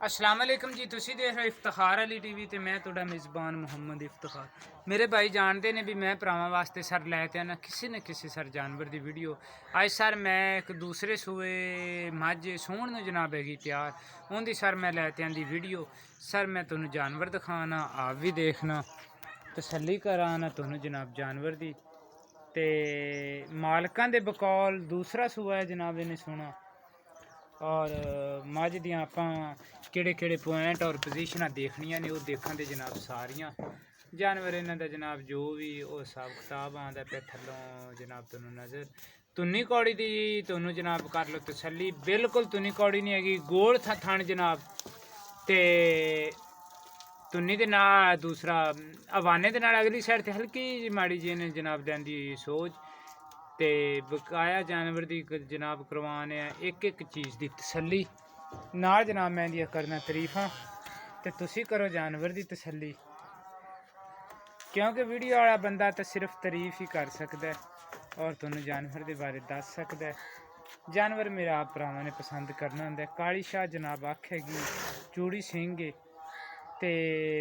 अस्सलाम वालेकुम जी। तुसी देख रहे हो इफ्तिखार अली टीवी ते मैं तुहाडा मेज़बान मुहम्मद इफ्तिखार। मेरे भाई जानते ने भी मैं भरावां वास्ते सर लैके आना किसी न किसी सर जानवर की वीडियो। अज सर मैं एक दूसरे सूए माझ सूण नूं जनाब हैगी तैयार उनकी सर मैं लैके आंदी वीडियो। सर मैं तुहानूं जानवर दिखाना, आप भी देखना, तसल्ली कराना तुहानूं जनाब जानवर की। ते मालकां दे बकौल दूसरा सूआ है जनाब इन्हें सुना और मझ दियाँ आपां केड़े केड़े पॉइंट और पोजीशनां देखनियां ने वो देखण दे जनाब सारियां जानवर इन्हां दा जनाब जो भी वो हिसाब किताब आंदा पे थल्लों जनाब तुहानूं नज़र तुन्नी कौड़ी दी तुहानूं जनाब कर लो तसल्ली। बिल्कुल तुन्नी कौड़ी नहीं हैगी, गोल था थण जनाब ते तुन्नी दे नाल दूसरा हवाने दे नाल अगली साइड ते हल्की माड़ी जी ने जनाब देंदी सोच ते बकाया जानवर की जनाब करवाने एक एक चीज़ की तसल्ली नाल जनाब मैं इंदियां करना तरीफां ते तुसी करो जानवर की तसल्ली, क्योंकि वीडियो वाला बंदा तो सिर्फ तारीफ ही कर सकता है और तुहानूं जानवर के बारे दस सकता है। जानवर मेरा आप भरावां ने पसंद करना होंदा। काली शाह जनाब आखेगी चूड़ी सिंह है ते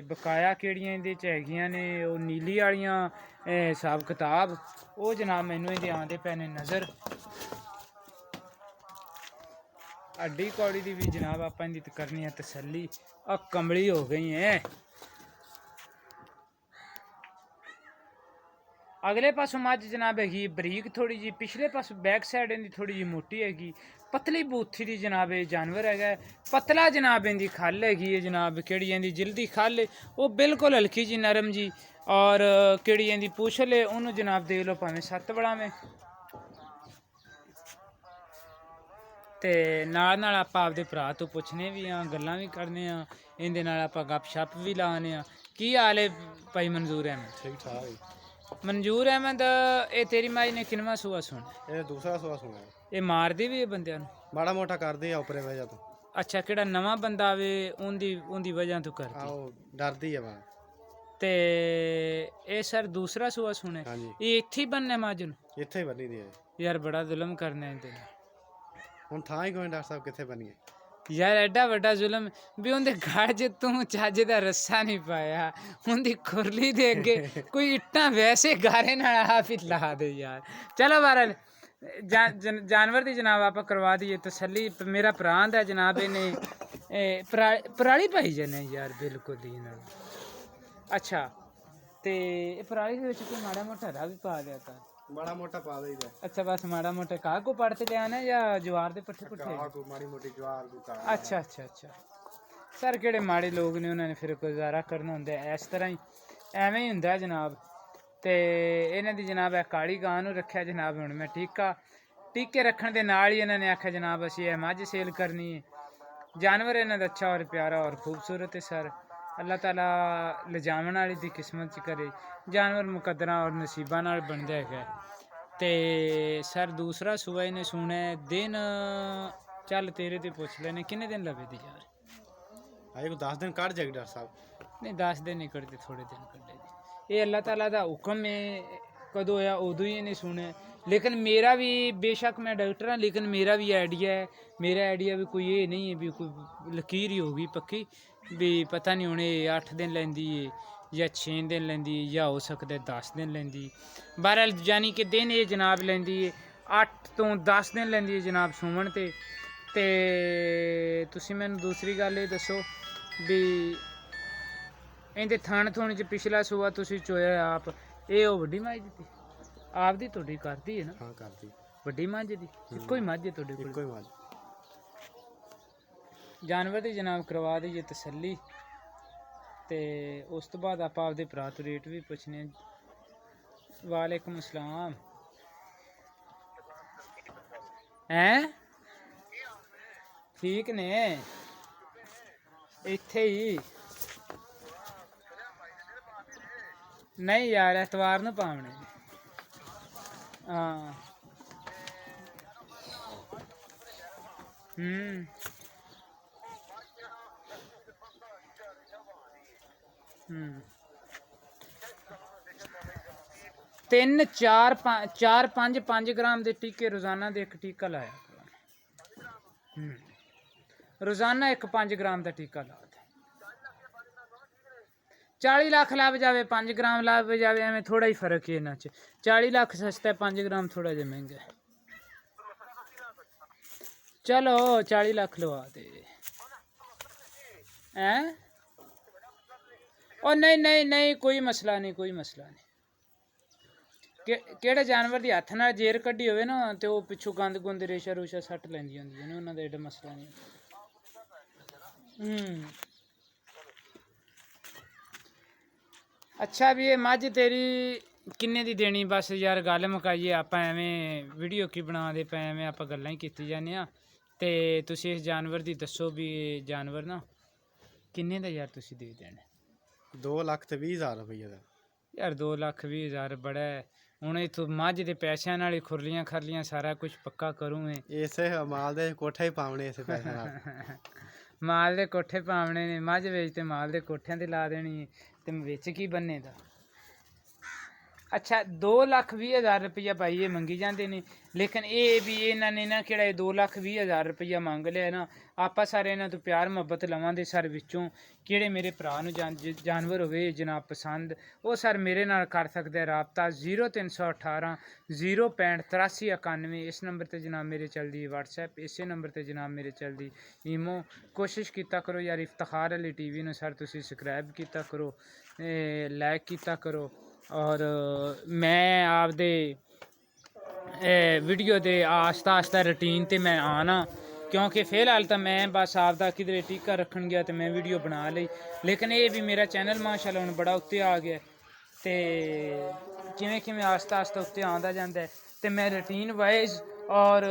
बकाया केड़ियां इंदे च हैगियां ने वो नीली वालियां हिसाब किताब वो जनाब मैनू इंदे आंदे पे ने नज़र। हड्डी कौड़ी की भी जनाब आप इंदी करनी है तसल्ली। और कमली हो गई है अगले पासों मझ जनाब हैगी बरीक थोड़ी जी, पिछले पासों बैक साइड इनकी थोड़ी जी मोटी हैगी, पतली बूथी दी जनाब ये जानवर है। पतला जनाब इनकी खल हैगी है जनाब, केड़ी इनकी जल्दी खल है वो बिल्कुल हल्की जी नरम जी और केड़ी इनकी पूछल है उन्होंने जनाब देख लो भावें 7 बड़ा में। ते नाल नाल आपां आपदे भरा तो पुछने भी हाँ, गल्लां भी करने हाँ, इंदे नाल आपां गप शप भी लाने हाँ। की हाल है भाई मंजूर अहमद? ठीक ठाक। मंजूर अहमद ये तेरी माई ने किनवा सूआ सुन? ये दूसरा सुआ सुना ये मारदी भी है बंदियां नूं? माड़ा मोटा करदी आ उपरे वजह तो। अच्छा केड़ा नवा बंदा आवे उनदी उनदी वजह तो करती आओ डरदी है वहाँ। ते ये सर दूसरा सूआ सुने हाँ जी ये इत्थे ही बनने माजन? इत्थे ही बनी दी है यार बड़ा जुल्म करने इंदे नाल। हुण थां ही कोई डॉक्टर साहब कित्थे बनी यार एडा वड्डा जुल्म भी उनके गल च तू चज दा रस्सा नहीं पाया, उनकी खुरली दे अगे कोई इट्टां वैसे गारे नाल आप ही ला दे यार। चलो बहरहाल जानवर की जनाब आप करवा दिए तसल्ली। मेरा भरा आंदा जनाब इन्हें पराली पाई जाने यार बिल्कुल ही इन्हां नूं। अच्छा ते पराली दे विच कोई माड़ा मोटा हरा भी पा दिया था? बड़ा मोटा पा देईदा। अच्छा बस माड़ा मोटा घाह को पड़ते ले आना या ज्वार दे पट्ठे पुट्ठे? को माड़ी मोटी ज्वार को का। अच्छा अच्छा अच्छा सर केड़े माड़े लोग ने उन्होंने फिर गुजारा करना होंदा इस तरह ही एवें ही हुंदा जनाब। ते इन्हां दी जनाब है काली गां नूं रखिया जनाब हुण मैं टीके रखण दे नाल ही इन्होंने आख्या जनाब असीं ये मझ सेल करनी है। जानवर इन्हां दा अच्छा और प्यारा और खूबसूरत है सर। अल्लाह ताला लिजावण वाली दी किस्मत च करे जानवर मुकद्दरां और नसीबां नाल बनदा है। ते सर दूसरा सूआ इन्हें सुने दिन चल तेरे ते पुछ लेने किन्ने दिन लगे दी यार? आए को 10 दिन काट जाएगी डॉक्टर साहब। नहीं 10 दिन नहीं कटते, थोड़े दिन कटे दी। ये अल्लाह ताला दा हुक्म है, कदों होया उदों ही इन्हें सुने। लेकिन मेरा भी बेशक मैं डॉक्टर हाँ लेकिन मेरा भी आइडिया है, मेरा आइडिया भी कोई ये नहीं है भी कोई लकीर ही होगी पक्की भी पता नहीं होने 8 दिन लेंदी है या 6 दिन लेंदी है या हो सकता है 10 दिन लेंदी। बहरहाल यानी कि दिन ये जनाब लेंदी है 8 तो 10 दिन लेंदी है जनाब सुमन ते तुसी मैनू दूसरी गल ये दसो भी इहदे थण थुण च पिछला सूआ तुसी चोया आप ये वो वड्डी मझ दी आप दी तुहाडी करदी है ना? हाँ करदी वड्डी मझ दी इक्को ही मझ है तुहाडे कोल? इक्को ही माज। जानवर की जनाब करवा दईए तसल्ली ते उस तो बाद आप आपदे भरा तो रेट भी पुछने। वालेकुम अस्सलाम। हैं ठीक ने इत्थे ही नहीं यार एतवार नूं पावने। हाँ तीन चार पाँच ग्राम के टीके रोजाना दे एक टीका लाया। ਰੋਜ਼ਾਨਾ ਇੱਕ 5 ਗ੍ਰਾਮ ਦਾ ਟੀਕਾ ਲਾ ਦੇ। 40 ਲੱਖ ਲੱਭ ਜਾਵੇ 5 ਗ੍ਰਾਮ ਲੱਭ ਜਾਵੇ, ਐਵੇਂ ਥੋੜਾ ਹੀ ਫਰਕ ਹੈ ਇਹਨਾਂ 'ਚ। 40 ਲੱਖ ਸਸਤਾ ਹੈ, 5 ਗ੍ਰਾਮ ਥੋੜਾ ਜਿਹਾ ਮਹਿੰਗਾ ਹੈ। ਚਲੋ 40 ਲੱਖ ਲਵਾ ਦੇ। ਹੈਂ? ਉਹ ਨਹੀਂ ਨਹੀਂ ਨਹੀਂ, ਕੋਈ ਮਸਲਾ ਨਹੀਂ, ਕੋਈ ਮਸਲਾ ਨਹੀਂ। ਕਿਹੜੇ ਜਾਨਵਰ ਦੀ ਹੱਥ ਨਾਲ ਜੇਰ ਕੱਢੀ ਹੋਵੇ ਨਾ, ਤੇ ਉਹ ਪਿੱਛੋਂ ਗੰਦ ਗੁੰਦ ਰੇਸ਼ਾ ਰੂਸ਼ਾ ਸੱਟ ਲੈਂਦੀਆਂ ਹੁੰਦੀਆਂ ਨੇ, ਉਹਨਾਂ ਦਾ ਏਡਾ ਮਸਲਾ ਨਹੀਂ। ਅੱਛਾ ਵੀ ਇਹ ਮੱਝ ਤੇਰੀ ਕਿੰਨੇ ਦੀ ਦੇਣੀ? ਬਸ ਯਾਰ ਗੱਲ ਮੁਕਾਈਏ, ਆਪਾਂ ਐਵੇਂ ਵੀਡੀਓ ਕੀ ਬਣਾਉਂਦੇ ਪਏ, ਐਵੇਂ ਆਪਾਂ ਗੱਲਾਂ ਹੀ ਕੀਤੀ ਜਾਂਦੇ ਆ। ਤੇ ਤੁਸੀਂ ਇਸ ਜਾਨਵਰ ਦੀ ਦੱਸੋ ਵੀ ਇਹ ਜਾਨਵਰ ਨਾ ਕਿੰਨੇ ਦਾ ਯਾਰ ਤੁਸੀਂ ਦੇ ਦੇਣਾ? 2,20,000 ਰੁਪਏ ਦਾ। ਯਾਰ 2,20,000 ਬੜਾ ਹੈ। ਹੁਣ ਇਥੋਂ ਮੱਝ ਦੇ ਪੈਸਿਆਂ ਨਾਲ ਹੀ ਖੁਰਲੀਆਂ ਖਰਲੀਆਂ ਸਾਰਾ ਕੁਝ ਪੱਕਾ ਕਰੂੰ। ਇਸੇ ਮਾਲ ਦੇ ਕੋਠੇ ਹੀ ਪਾਉਣੇ ਇਸੇ ਪੈਸੇ ਨਾਲ। ਮਾਲ ਦੇ ਕੋਠੇ ਪਾਉਣੇ ਨੇ, ਮੱਝ ਵੇਚ ਤੇ ਮਾਲ ਦੇ ਕੋਠਿਆਂ ਤੇ ਲਾ ਦੇਣੀ, ਤੇ ਵਿੱਚ ਕੀ ਬੰਨੇ ਦਾ? ਅੱਛਾ 2,20,000 ਰੁਪਈਆ ਭਾਈ ਇਹ ਮੰਗੀ ਜਾਂਦੇ ਨੇ, ਲੇਕਿਨ ਇਹ ਵੀ ਇਹਨਾਂ ਨੇ ਨਾ ਕਿਹੜਾ 2,20,000 ਰੁਪਈਆ ਮੰਗ ਲਿਆ ਨਾ। ਆਪਾਂ ਸਾਰੇ ਇਹਨਾਂ ਤੋਂ ਪਿਆਰ ਮੁਹੱਬਤ ਲਵਾਂਗੇ ਸਰ। ਵਿੱਚੋਂ ਕਿਹੜੇ ਮੇਰੇ ਭਰਾ ਨੂੰ ਜਾਨਵਰ ਹੋਵੇ ਜਨਾਬ ਪਸੰਦ, ਉਹ ਸਰ ਮੇਰੇ ਨਾਲ ਕਰ ਸਕਦੇ ਰਾਬਤਾ 0318 065 8391। ਇਸ ਨੰਬਰ ਤੇ ਜਨਾਬ ਮੇਰੇ ਚੱਲਦੀ WhatsApp, ਇਸੇ ਨੰਬਰ ਤੇ ਜਨਾਬ ਮੇਰੇ ਚੱਲਦੀ ਈਮੋ। ਕੋਸ਼ਿਸ਼ ਕੀਤਾ ਕਰੋ ਯਾਰ ਇਫਤਖਾਰ ਅਲੀ ਟੀਵੀ ਨੂੰ ਸਰ ਤੁਸੀਂ ਸਬਸਕ੍ਰਾਈਬ ਕੀਤਾ ਕਰੋ, ਲਾਈਕ ਕੀਤਾ ਕਰੋ। ਔਰ ਮੈਂ ਆਪਦੇ ਵੀਡੀਓ ਦੇ ਆਸਤਾ ਆਸਤਾ ਰੂਟੀਨ ਤੇ ਮੈਂ ਆਣਾ, ਕਿਉਂਕਿ ਫਿਲਹਾਲ ਤਾਂ ਮੈਂ ਬਸ ਆਪਦਾ ਕਿਧਰੇ ਟੀਕਾ ਰੱਖਣ ਗਿਆ ਤੇ ਮੈਂ ਵੀਡੀਓ ਬਣਾ ਲਈ। ਲੇਕਿਨ ਇਹ ਵੀ ਮੇਰਾ ਚੈਨਲ ਮਾਸ਼ਾਅੱਲਾ ਹੁਣ ਬੜਾ ਉੱਤੇ ਆ ਗਿਆ, ਤੇ ਕਿਵੇਂ ਕਿਵੇਂ ਆਸਤਾ ਆਸਤਾ ਉੱਤੇ ਆਉਂਦਾ ਜਾਂਦਾ ਤੇ ਮੈਂ ਰੂਟੀਨ ਵਾਈਜ਼ ਔਰ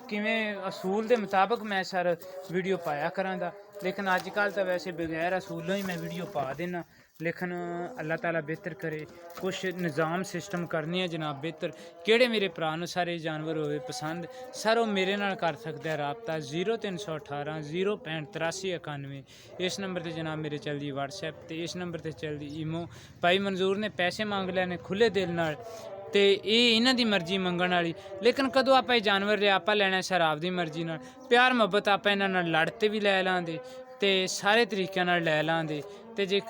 ਕਿਵੇਂ ਅਸੂਲ ਦੇ ਮੁਤਾਬਕ ਮੈਂ ਸਰ ਵੀਡੀਓ ਪਾਇਆ ਕਰਾਂਗਾ। ਲੇਕਿਨ ਅੱਜ ਕੱਲ੍ਹ ਤਾਂ ਵੈਸੇ ਬਗੈਰ ਅਸੂਲੋਂ ਹੀ ਮੈਂ ਵੀਡੀਓ ਪਾ ਦੇਣਾ। ਲੇਕਿਨ ਅੱਲਾਹ ਤਾਲਾ ਬਿਹਤਰ ਕਰੇ, ਕੁਛ ਨਿਜ਼ਾਮ ਸਿਸਟਮ ਕਰਨੀ ਹੈ ਜਨਾਬ ਬਿਹਤਰ। ਕਿਹੜੇ ਮੇਰੇ ਭਰਾ ਨੂੰ ਸਾਰੇ ਜਾਨਵਰ ਹੋਵੇ ਪਸੰਦ ਸਰ ਉਹ ਮੇਰੇ ਨਾਲ ਕਰ ਸਕਦਾ ਰਾਬਤਾ 0318 065 8391। ਇਸ ਨੰਬਰ ਤੇ ਜਨਾਬ ਮੇਰੇ ਚੱਲਦੀ WhatsApp ਤੇ ਇਸ ਨੰਬਰ ਤੇ ਚੱਲਦੀ ਈਮੋ। ਭਾਈ ਮਨਜ਼ੂਰ ਨੇ ਪੈਸੇ ਮੰਗ ਲਏ ਨੇ ਖੁੱਲੇ ਦਿਲ ਨਾਲ, ਤੇ ਇਹ ਇਹਨਾਂ ਦੀ ਮਰਜ਼ੀ ਮੰਗਣ ਵਾਲੀ। ਲੇਕਿਨ ਕਦੋਂ ਆਪਾਂ ਇਹ ਜਾਨਵਰ ਲਿਆ ਆਪਾਂ ਲੈਣਾ ਸਰ ਆਪਦੀ ਮਰਜ਼ੀ ਨਾਲ, ਪਿਆਰ ਮੁਹੱਬਤ ਆਪਾਂ ਇਹਨਾਂ ਨਾਲ ਲੜ ਤੇ ਵੀ ਲੈ ਲਾਂਦੇ ਤੇ ਸਾਰੇ ਤਰੀਕਿਆਂ ਨਾਲ ਲੈ ਲਾਂਦੇ। ਤੇ ਜੇ ਕੋਈ